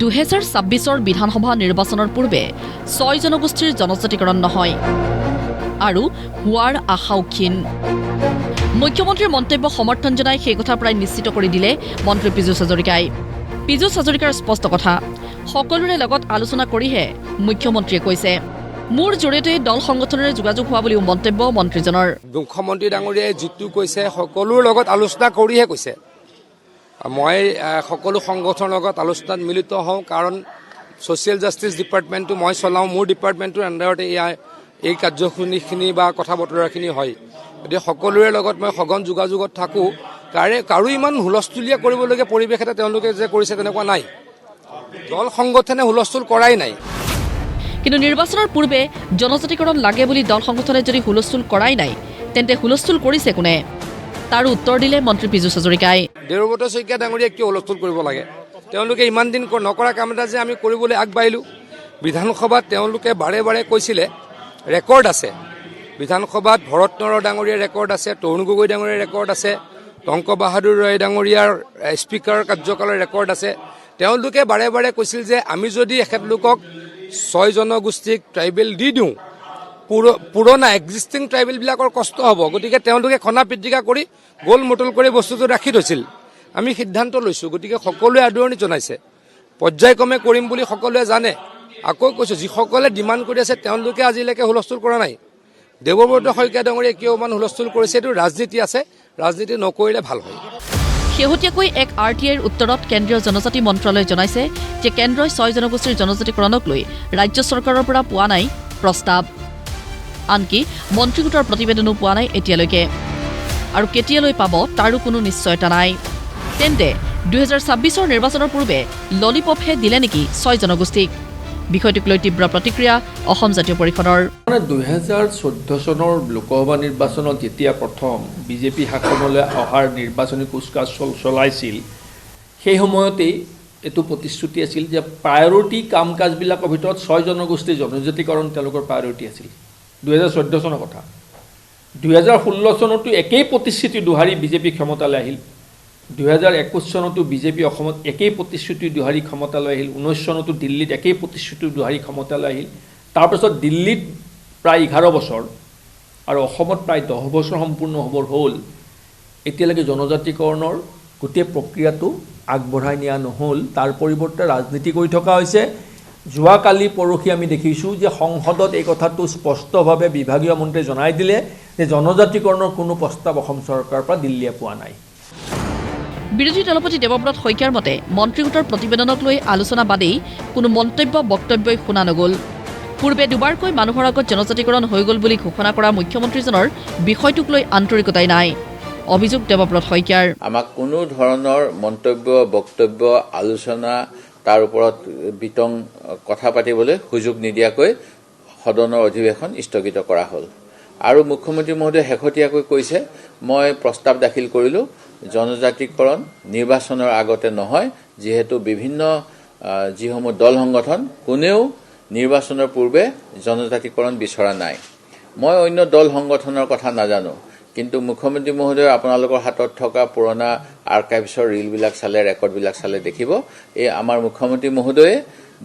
2026 বিধানসভা নিৰ্বাচনৰ পূৰ্বে 6 জনগোষ্ঠীৰ জনজাতিকৰণ নহয় আৰু হোৱাৰ আশাও ক্ষীণ। মুখ্যমন্ত্ৰীৰ মন্তব্য সমৰ্থন জনাই সেই কথা প্ৰায় নিশ্চিত কৰি দিলে মন্ত্ৰী পীযুষ হাজৰিকাই। পীযুষ হাজৰিকাৰ স্পষ্ট কথা, সকলোৰে লগত আলোচনা কৰিহে মুখ্যমন্ত্ৰীয়ে কৈছে। মোৰ জৰিয়তে দল সংগঠনেৰে যোগাযোগ হোৱা বুলিও মন্তব্য মন্ত্ৰীজনৰ। মুখ্যমন্ত্ৰী ডাঙৰীয়াই যিটো কৈছে সকলোৰ লগত আলোচনা কৰিহে কৈছে। মই সকলো সংগঠনৰ লগত আলোচনাত মিলিত হওঁ, কাৰণ ছ'চিয়েল জাষ্টিছ ডিপাৰ্টমেণ্টটো মই চলাওঁ, মোৰ ডিপাৰ্টমেণ্টটোৰ আণ্ডাৰতে এই কাৰ্যসূচীখিনি বা কথা বতৰাখিনি হয়। গতিকে সকলোৰে লগত মই সঘন যোগাযোগত থাকোঁ। কাৰো ইমান হুলস্থুলীয়া কৰিবলগীয়া পৰিৱেশ এটা তেওঁলোকে যে কৰিছে তেনেকুৱা নাই। দল সংগঠনে হুলস্থুল কৰাই নাই। কিন্তু নিৰ্বাচনৰ পূৰ্বে জনজাতিকৰণ লাগে বুলি দল সংগঠনে যদি হুলস্থুল কৰাই নাই, তেন্তে হুলস্থুল কৰিছে কোনে? তাৰ উত্তৰ দিলে মন্ত্ৰী পীযুষ হাজৰিকাই। দেৱব্ৰত শইকীয়া ডাঙৰীয়াই কিয় হুলস্থুল কৰিব লাগে? তেওঁলোকে ইমান দিন নকৰা কাম এটা যে আমি কৰিবলৈ আগবাঢ়িলোঁ। বিধানসভাত তেওঁলোকে বাৰে বাৰে কৈছিলে, ৰেকৰ্ড আছে বিধানসভাত, ভৰত নৰহ ডাঙৰীয়াৰ ৰেকৰ্ড আছে, তৰুণ গগৈ ডাঙৰীয়াৰ ৰেকৰ্ড আছে, টংক বাহাদুৰ ৰয় ডাঙৰীয়াৰ স্পীকাৰ কাৰ্যকালৰ ৰেকৰ্ড আছে। তেওঁলোকে বাৰে বাৰে কৈছিল যে আমি যদি এখেতলোকক 6 জনগোষ্ঠীক ট্ৰাইবেল দি দিওঁ, পুৰণা এক্সিষ্টিং ট্ৰাইবেলবিলাকৰ কষ্ট হ'ব। গতিকে তেওঁলোকে খনা পিটিকা কৰি গোল মোটল কৰি বস্তুটো ৰাখি থৈছিল। আমি সিদ্ধান্ত লৈছোঁ, গতিকে সকলোৱে আদৰণি জনাইছে। পৰ্যায়ক্ৰমে কৰিম বুলি সকলোৱে জানে। আকৌ কৈছোঁ, যিসকলে ডিমাণ্ড কৰি আছে তেওঁলোকে আজিলৈকে হুলস্থুল কৰা নাই। দেৱব্ৰত শইকীয়া ডাঙৰীয়াই কিয় ইমান হুলস্থুল কৰিছে? এইটো ৰাজনীতি আছে, ৰাজনীতি নকৰিলে ভাল হয়। শেহতীয়াকৈ এক RTIৰ উত্তৰত কেন্দ্ৰীয় জনজাতি মন্ত্ৰালয়ে জনাইছে যে কেন্দ্ৰই 6 জনগোষ্ঠীৰ জনজাতিকৰণক লৈ ৰাজ্য চৰকাৰৰ পৰা পোৱা নাই প্ৰস্তাৱ। আনকি মন্ত্ৰীগোটৰ প্ৰতিবেদনো পোৱা নাই এতিয়ালৈকে, আৰু কেতিয়ালৈ পাব তাৰো কোনো নিশ্চয়তা নাই। তেন্তে 2026 নিৰ্বাচনৰ পূৰ্বে ললিপপহে দিলে নেকি 6 জনগোষ্ঠীক? বিষয়টোক লৈ তীব্ৰ প্ৰতিক্ৰিয়া অসম জাতীয় পৰিষদৰ। 2014 চনৰ লোকসভা নিৰ্বাচনত যেতিয়া প্ৰথম বিজেপি শাসনলৈ অহাৰ নিৰ্বাচনী কুচকাচ চলাইছিল, সেই সময়তেই এইটো প্ৰতিশ্ৰুতি আছিল যে প্ৰায়ৰিটি কাম কাজবিলাকৰ ভিতৰত 6 জনগোষ্ঠীৰ জনজাতিকৰণ তেওঁলোকৰ প্ৰায়ৰিটি আছিল। 2014 চনৰ কথা। 2016 চনতো একেই প্ৰতিশ্ৰুতি দোহাৰি বিজেপি ক্ষমতালৈ আহিল। 2021 চনতো বিজেপি অসমত একেই প্ৰতিশ্ৰুতি দোহাৰি ক্ষমতালৈ আহিল। 19 চনতো দিল্লীত একেই প্ৰতিশ্ৰুতি দোহাৰি ক্ষমতালৈ আহিল। তাৰপিছত দিল্লীত প্ৰায় 11 বছৰ আৰু অসমত প্ৰায় 10 বছৰ সম্পূৰ্ণ হ'বৰ হ'ল। এতিয়ালৈকে জনজাতিকৰণৰ গোটেই প্ৰক্ৰিয়াটো আগবঢ়াই নিয়া নহ'ল। তাৰ পৰিৱৰ্তে ৰাজনীতি কৰি থকা হৈছে। যোৱাকালি পৰহি আমি দেখিছোঁ যে সংসদত এই কথাটো স্পষ্টভাৱে বিভাগীয় মন্ত্ৰীয়ে জনাই দিলে যে জনজাতিকৰণৰ কোনো প্ৰস্তাৱ অসম চৰকাৰৰ পৰা দিল্লীয়ে পোৱা নাই। বিৰোধী দলপতি দেৱব্ৰত শইকীয়াৰ মতে মন্ত্ৰীগোটৰ প্ৰতিবেদনক লৈ আলোচনা বাদেই কোনো বক্তব্যই শুনা নগ'ল। পূৰ্বে দুবাৰকৈ মানুহৰ আগত জনজাতিকৰণ হৈ গ'ল বুলি ঘোষণা কৰা মুখ্যমন্ত্ৰীজনৰ বিষয়টোক লৈ আন্তৰিকতাই নাই। অভিযোগ দেৱব্ৰত শইকীয়াৰ। আমাক কোনো ধৰণৰ বক্তব্য আলোচনা তাৰ ওপৰত বিতং কথা পাতিবলৈ সুযোগ নিদিয়াকৈ সদনৰ অধিৱেশন স্থগিত কৰা হ'ল। আৰু মুখ্যমন্ত্ৰী মহোদয়ে শেহতীয়াকৈ কৈছে, মই প্ৰস্তাৱ দাখিল কৰিলোঁ জনজাতিকৰণ নিৰ্বাচনৰ আগতে নহয়, যিহেতু বিভিন্ন যিসমূহ দল সংগঠন কোনেও নিৰ্বাচনৰ পূৰ্বে জনজাতিকৰণ বিচৰা নাই। মই অন্য দল সংগঠনৰ কথা নাজানো, কিন্তু মুখ্যমন্ত্ৰী মহোদয় আপোনালোকৰ হাতত থকা পুৰণা আৰ্কাইভছৰ ৰিলবিলাক চালে, ৰেকৰ্ডবিলাক চালে দেখিব, এই আমাৰ মুখ্যমন্ত্ৰী মহোদয়ে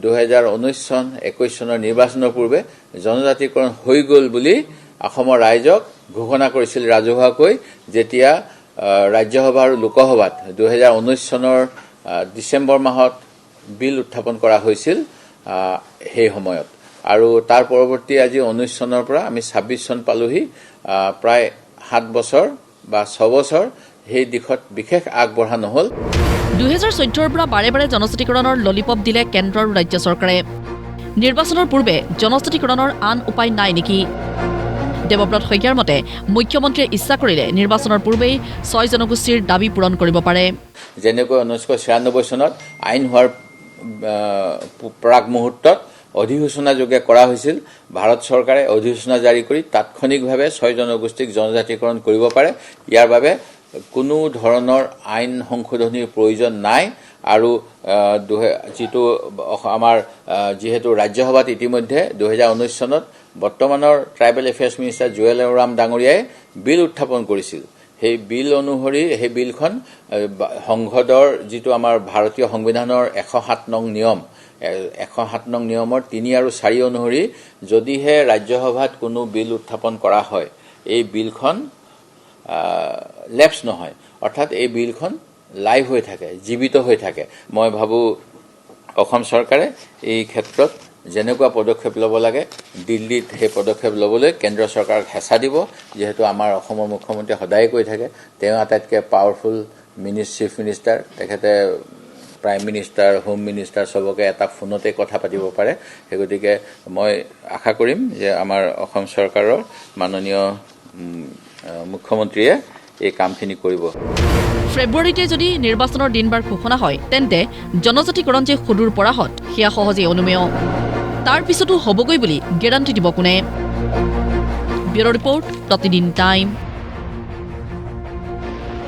2019 চন 21 চনৰ নিৰ্বাচনৰ পূৰ্বে জনজাতিকৰণ হৈ গ'ল বুলি অসমৰ ৰাইজক ঘোষণা কৰিছিল ৰাজহুৱাকৈ, যেতিয়া ৰাজ্যসভা আৰু লোকসভাত 2019 চনৰ ডিচেম্বৰ মাহত বিল উত্থাপন কৰা হৈছিল সেই সময়ত। আৰু তাৰ পৰৱৰ্তী আজি 19 চনৰ পৰা আমি 26 চন পালোহি, প্ৰায় 7 বছৰ বা 6 বছৰ সেই দিশত বিশেষ আগবঢ়া নহ'ল। 2014 পৰা বাৰে বাৰে জনজাতিকৰণৰ ললিপপ দিলে কেন্দ্ৰ আৰু ৰাজ্য চৰকাৰে। নিৰ্বাচনৰ পূৰ্বে জনজাতিকৰণৰ আন উপায় নাই নেকি? দেৱব্ৰত শইকীয়াৰ মতে মুখ্যমন্ত্ৰীয়ে ইচ্ছা কৰিলে নিৰ্বাচনৰ পূৰ্বেই 6 জনগোষ্ঠীৰ দাবী পূৰণ কৰিব পাৰে। যেনেকৈ 1996 চনত আইন হোৱাৰ প্ৰাক মুহূৰ্তত অধিসূচনাযোগে কৰা হৈছিল, ভাৰত চৰকাৰে অধিসূচনা জাৰি কৰি তাৎক্ষণিকভাৱে 6 জনগোষ্ঠীক জনজাতিকৰণ কৰিব পাৰে। ইয়াৰ বাবে কোনো ধৰণৰ আইন সংশোধনীৰ প্ৰয়োজন নাই। আৰু যিটো আমাৰ যিহেতু ৰাজ্যসভাত ইতিমধ্যে 2019 চনত বৰ্তমানৰ tribal affairs minister Jual Oram ডাঙৰীয়াই বিল উত্থাপন কৰিছিল, সেই বিল অনুসৰি সেই বিলখন সংসদৰ যিটো আমাৰ ভাৰতীয় সংবিধানৰ 107 নং নিয়ম 107 নং নিয়মৰ 3 আৰু 4 অনুসৰি যদিহে ৰাজ্যসভাত কোনো বিল উত্থাপন কৰা হয় এই বিলখন লেপছ নহয় অৰ্থাৎ এই বিলখন লাইভ হৈ থাকে জীৱিত হৈ থাকে মই ভাবো অসম চৰকাৰে এই ক্ষেত্ৰত যেনেকুৱা পদক্ষেপ ল'ব লাগে দিল্লীত সেই পদক্ষেপ ল'বলৈ কেন্দ্ৰ চৰকাৰক হেঁচা দিব যেহেতু আমাৰ অসমৰ মুখ্যমন্ত্ৰী সদায় কৈ থাকে তেওঁ আটাইতকৈ পাৱাৰফুল চিফ মিনিষ্টাৰ তেখেতে প্ৰাইম মিনিষ্টাৰ হোম মিনিষ্টাৰ সবকে এটা ফোনতে কথা পাতিব পাৰে সেই গতিকে মই আশা কৰিম যে আমাৰ অসম চৰকাৰৰ মাননীয় মুখ্যমন্ত্ৰীয়ে এই কামখিনি কৰিব ফেব্ৰুৱাৰীতে যদি নিৰ্বাচনৰ দিনবাৰ ঘোষণা হয় তেন্তে জনজাতিকৰণ যে সুদূৰ পৰাহত সেয়া সহজেই অনুমেয় তাৰ পিছতো হ'বগৈ বুলি গেৰাণ্টি দিব কোনে ব্যুৰ' ৰিপৰ্ট প্ৰতিদিন টাইম